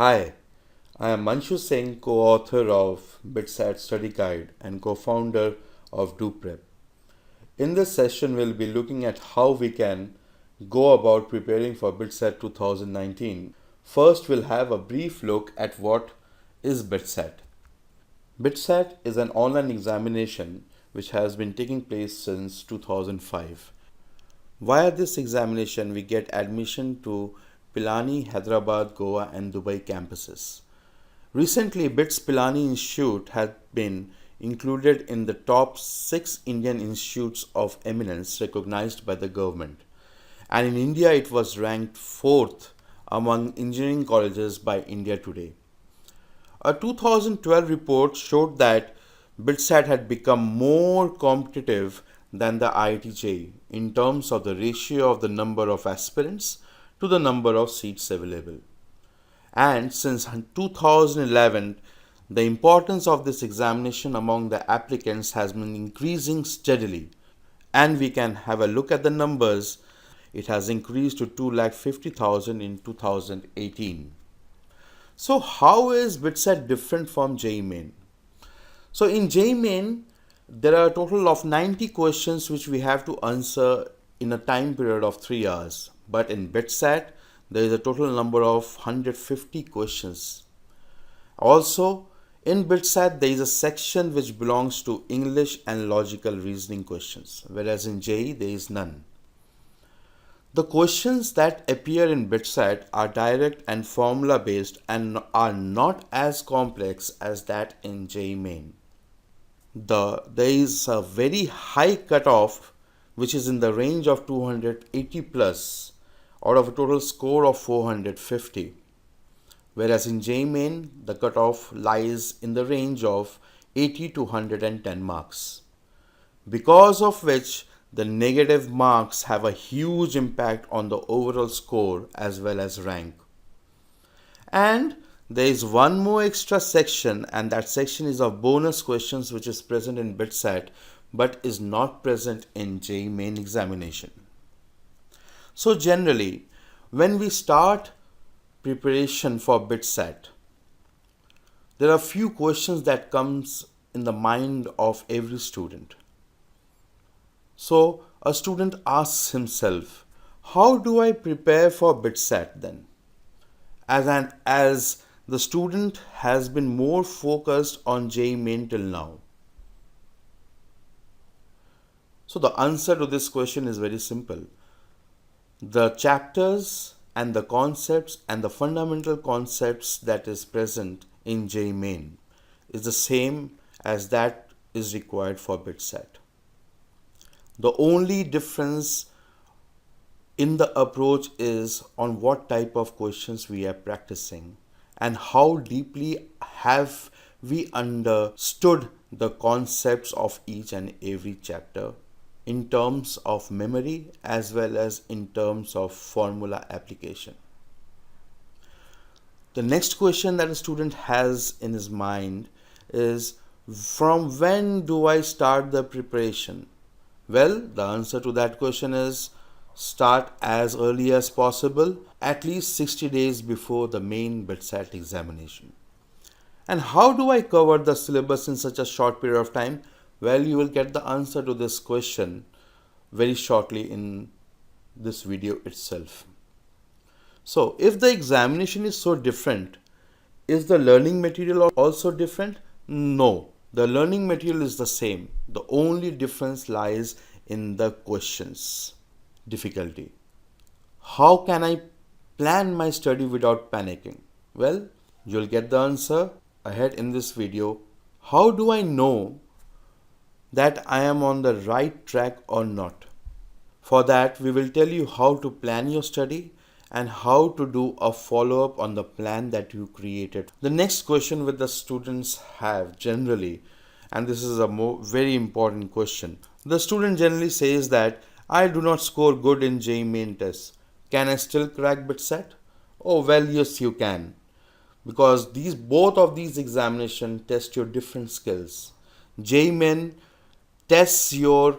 Hi, I am Manshu Singh, co-author of BITSAT Study Guide and co-founder of DoPrep. In this session, we'll be looking at how we can go about preparing for BITSAT 2019. First, we'll have a brief look at what is BITSAT. BITSAT is an online examination which has been taking place since 2005. Via this examination, we get admission to Pilani, Hyderabad, Goa, and Dubai campuses. Recently, BITS Pilani Institute had been included in the top 6 Indian institutes of eminence recognized by the government. And in India, it was ranked 4th among engineering colleges by India Today. A 2012 report showed that BITSAT had become more competitive than the IIT JEE in terms of the ratio of the number of aspirants to the number of seats available. And since 2011, the importance of this examination among the applicants has been increasing steadily. And we can have a look at the numbers. It has increased to 250,000 in 2018. So how is BITSAT different from JEE Main? So in JEE Main, there are a total of 90 questions which we have to answer in a time period of 3 hours. But in BITSAT, there is a total number of 150 questions. Also, in BITSAT, there is a section which belongs to English and logical reasoning questions, whereas in JEE, there is none. The questions that appear in BITSAT are direct and formula based and are not as complex as that in JEE Main. There is a very high cutoff which is in the range of 280 plus out of a total score of 450, whereas in JEE Main the cutoff lies in the range of 80 to 110 marks, because of which the negative marks have a huge impact on the overall score as well as rank. And there is one more extra section, and that section is of bonus questions which is present in BITSAT but is not present in JEE Main examination. So generally, when we start preparation for BITSAT, there are few questions that comes in the mind of every student. So a student asks himself, how do I prepare for BITSAT then? As the student has been more focused on JEE Main till now. So the answer to this question is very simple. The chapters and the concepts and the fundamental concepts that is present in JEE Main is the same as that is required for BITSAT. The only difference in the approach is on what type of questions we are practicing and how deeply have we understood the concepts of each and every chapter in terms of memory as well as in terms of formula application. The next question that a student has in his mind is, from when do I start the preparation? Well, the answer to that question is start as early as possible, at least 60 days before the main BITSAT examination. And how do I cover the syllabus in such a short period of time? Well, you will get the answer to this question very shortly in this video itself. So, if the examination is so different, is the learning material also different? No, the learning material is the same. The only difference lies in the questions difficulty. How can I plan my study without panicking? Well, you'll get the answer ahead in this video. How do I know that I am on the right track or not? For that, we will tell you how to plan your study and how to do a follow-up on the plan that you created. The next question which the students have generally, and this is a very important question. The student generally says that I do not score good in JEE Main tests. Can I still crack BITSAT? Oh well, yes you can, because both of these examinations test your different skills. JEE Main tests your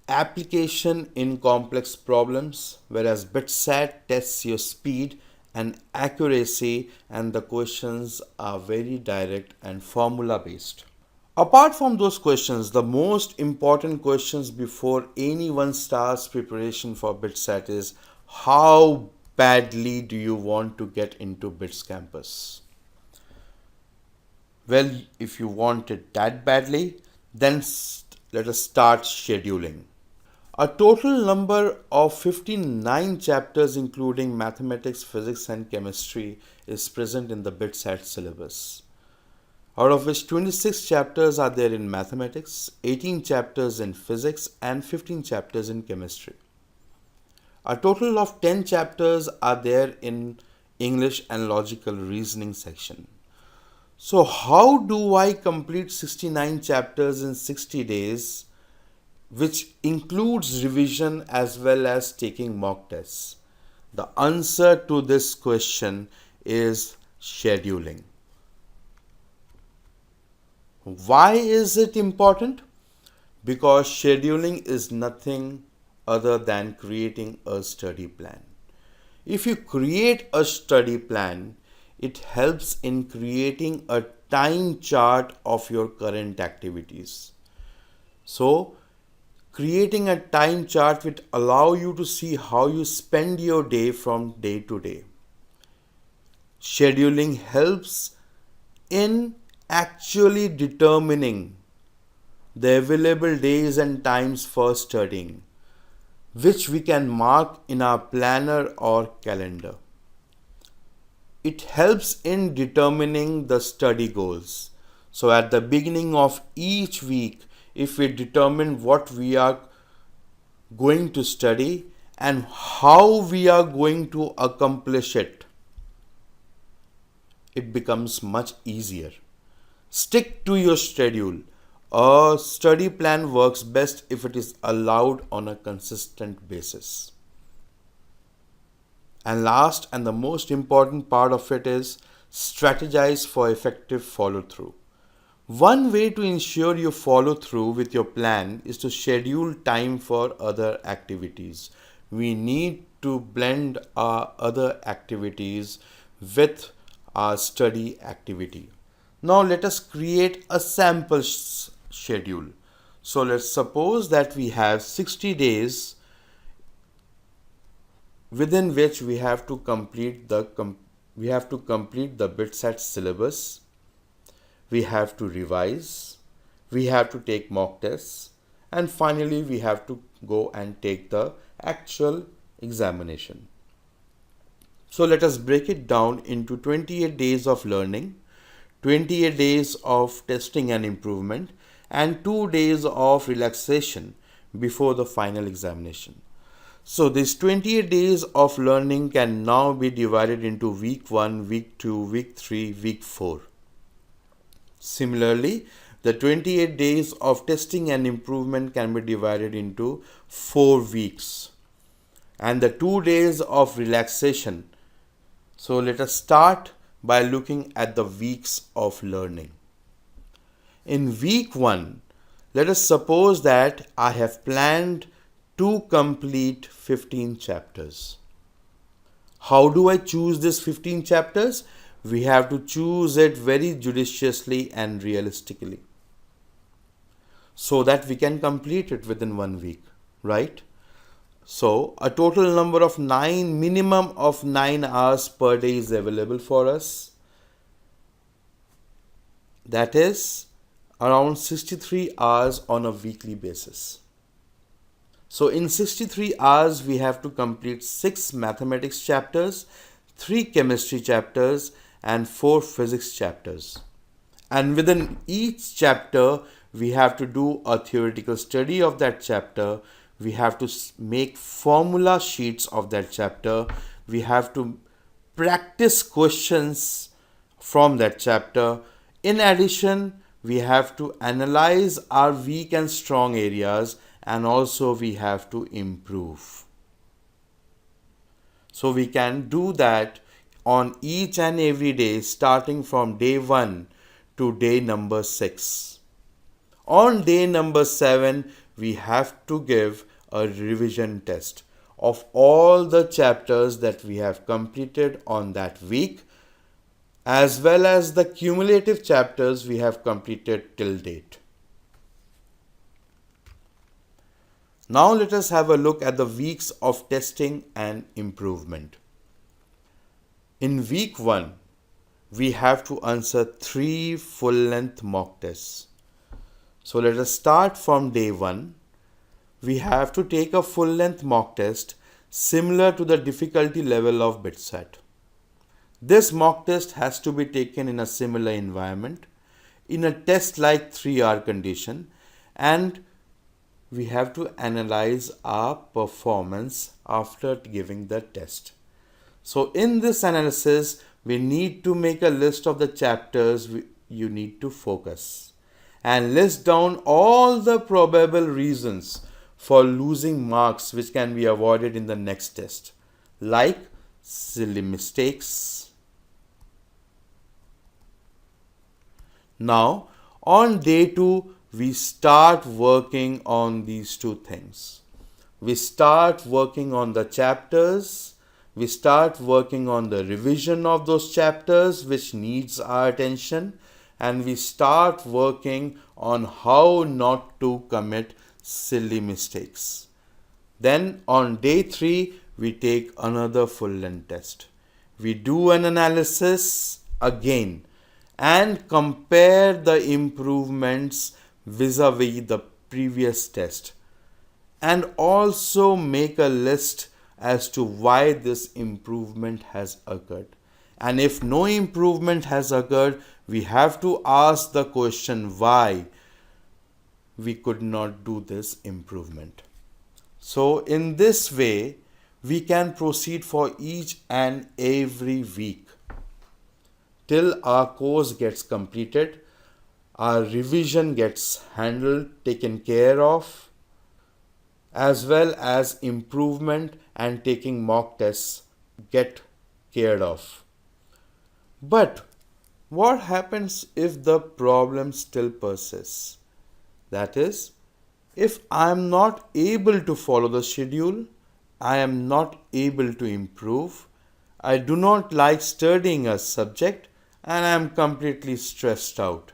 application in complex problems, whereas BITSAT tests your speed and accuracy, and the questions are very direct and formula based. Apart from those questions, the most important questions before anyone starts preparation for BITSAT is how badly do you want to get into BITS campus? Well, if you want it that badly, then let us start scheduling. A total number of 59 chapters, including mathematics, physics, and chemistry, is present in the BITSAT syllabus, out of which 26 chapters are there in mathematics, 18 chapters in physics, and 15 chapters in chemistry. A total of 10 chapters are there in English and logical reasoning section. So how do I complete 69 chapters in 60 days, which includes revision as well as taking mock tests? The answer to this question is scheduling. Why is it important? Because scheduling is nothing other than creating a study plan. If you create a study plan, it helps in creating a time chart of your current activities. So, creating a time chart will allow you to see how you spend your day from day to day. Scheduling helps in actually determining the available days and times for studying, which we can mark in our planner or calendar. It helps in determining the study goals. So at the beginning of each week, if we determine what we are going to study and how we are going to accomplish it, it becomes much easier. Stick to your schedule. A study plan works best if it is allowed on a consistent basis. And last and the most important part of it is strategize for effective follow through. One way to ensure you follow through with your plan is to schedule time for other activities. We need to blend our other activities with our study activity. Now let us create a sample schedule. So let's suppose that we have 60 days within which we have to complete the BITSAT syllabus. We have to revise, we have to take mock tests, and finally we have to go and take the actual examination. So let us break it down into 28 days of learning, 28 days of testing and improvement, and 2 days of relaxation before the final examination. So these 28 days of learning can now be divided into week 1, week 2, week 3, week 4. Similarly, the 28 days of testing and improvement can be divided into 4 weeks. And the 2 days of relaxation. So let us start by looking at the weeks of learning. In week 1, let us suppose that I have planned to complete 15 chapters. How do I choose these 15 chapters? We have to choose it very judiciously and realistically so that we can complete it within 1 week, right? So a total number of minimum of 9 hours per day is available for us. That is around 63 hours on a weekly basis. So in 63 hours, we have to complete 6 mathematics chapters, 3 chemistry chapters, and 4 physics chapters. And within each chapter, we have to do a theoretical study of that chapter. We have to make formula sheets of that chapter. We have to practice questions from that chapter. In addition, we have to analyze our weak and strong areas, and also we have to improve. So we can do that on each and every day starting from day 1 to day number 6. On day number 7, we have to give a revision test. of all the chapters that we have completed on that week, as well as the cumulative chapters we have completed till date. Now let us have a look at the weeks of testing and improvement. In week 1, we have to answer 3 full-length mock tests. So let us start from day 1. We have to take a full-length mock test similar to the difficulty level of BITSAT. This mock test has to be taken in a similar environment, in a test-like 3-hour condition, and we have to analyze our performance after giving the test. So in this analysis, we need to make a list of the chapters you need to focus and list down all the probable reasons for losing marks which can be avoided in the next test, like silly mistakes. Now, on day 2, we start working on these 2 things. We start working on the chapters. We start working on the revision of those chapters which needs our attention, and we start working on how not to commit silly mistakes. Then on day 3, we take another full-length test. We do an analysis again and compare the improvements vis-a-vis the previous test, and also make a list as to why this improvement has occurred. And if no improvement has occurred, we have to ask the question why we could not do this improvement. So in this way, we can proceed for each and every week till our course gets completed, our revision gets handled, taken care of, as well as improvement and taking mock tests get cared of. But what happens if the problem still persists? That is, if I am not able to follow the schedule, I am not able to improve, I do not like studying a subject, and I am completely stressed out.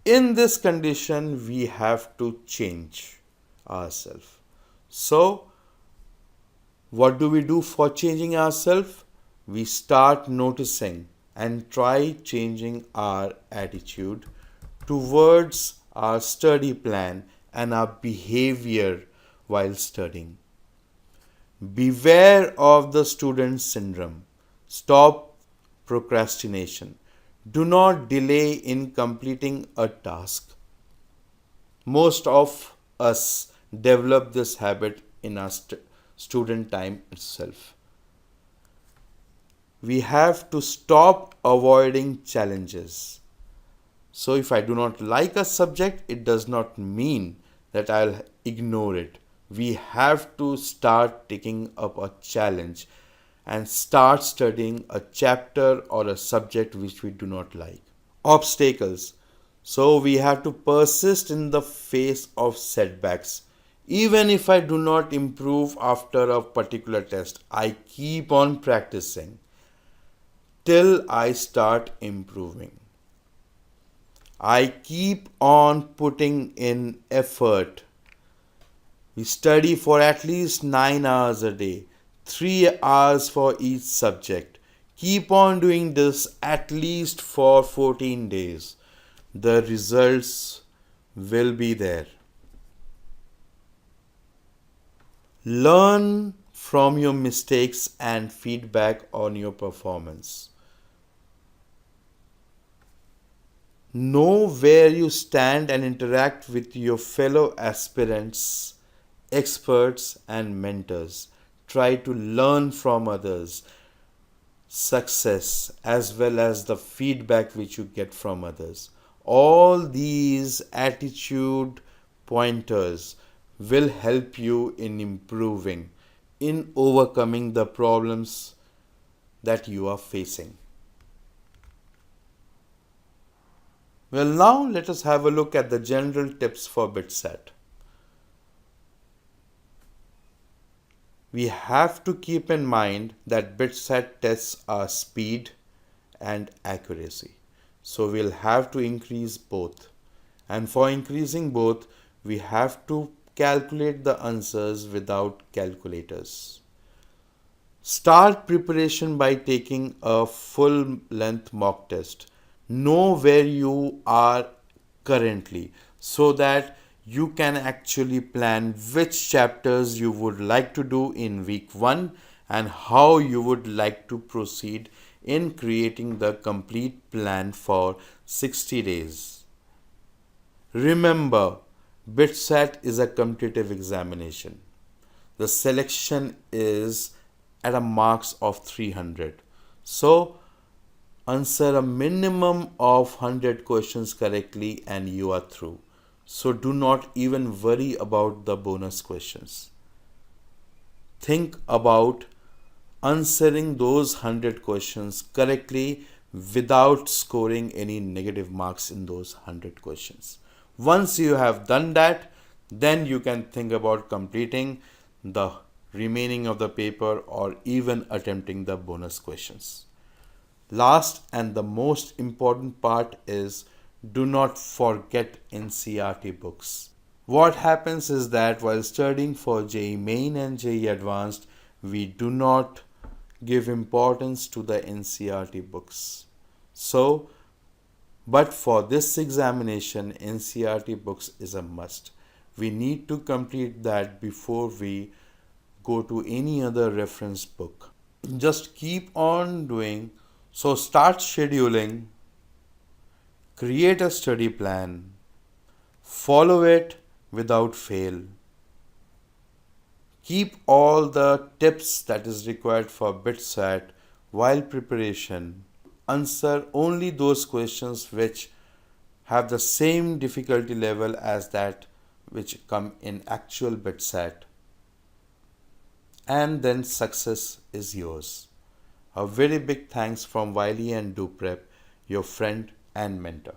In this condition, we have to change ourselves. So, what do we do for changing ourselves? We start noticing and try changing our attitude towards our study plan and our behavior while studying. Beware of the student syndrome. Stop procrastination. Do not delay in completing a task. Most of us develop this habit in our student time itself. We have to stop avoiding challenges. So if I do not like a subject, it does not mean that I'll ignore it. We have to start taking up a challenge and start studying a chapter or a subject which we do not like. Obstacles. So we have to persist in the face of setbacks. Even if I do not improve after a particular test, I keep on practicing till I start improving. I keep on putting in effort. We study for at least 9 hours a day, 3 hours for each subject. Keep on doing this at least for 14 days. The results will be there. Learn from your mistakes and feedback on your performance. Know where you stand and interact with your fellow aspirants, experts, and mentors. Try to learn from others' success as well as the feedback which you get from others. All these attitude pointers will help you in improving, in overcoming the problems that you are facing. Well, now let us have a look at the general tips for BITSAT. We have to keep in mind that BITSAT tests are speed and accuracy. So we'll have to increase both. And for increasing both, we have to calculate the answers without calculators. Start preparation by taking a full length mock test. Know where you are currently so that you can actually plan which chapters you would like to do in week 1 and how you would like to proceed in creating the complete plan for 60 days. Remember, BITSAT is a competitive examination. The selection is at a marks of 300. So, answer a minimum of 100 questions correctly and you are through. So, do not even worry about the bonus questions. Think about answering those 100 questions correctly without scoring any negative marks in those 100 questions. Once you have done that, then you can think about completing the remaining of the paper or even attempting the bonus questions. Last and the most important part is do not forget NCERT books. What happens is that while studying for JEE Main and JEE Advanced, we do not give importance to the NCERT books. But for this examination, NCERT books is a must. We need to complete that before we go to any other reference book. Just keep on doing. So start scheduling, create a study plan, follow it without fail. Keep all the tips that is required for BITSAT while preparation. Answer only those questions which have the same difficulty level as that which come in actual BITSAT. And then success is yours. A very big thanks from Wiley and DoPrep, your friend and mentor.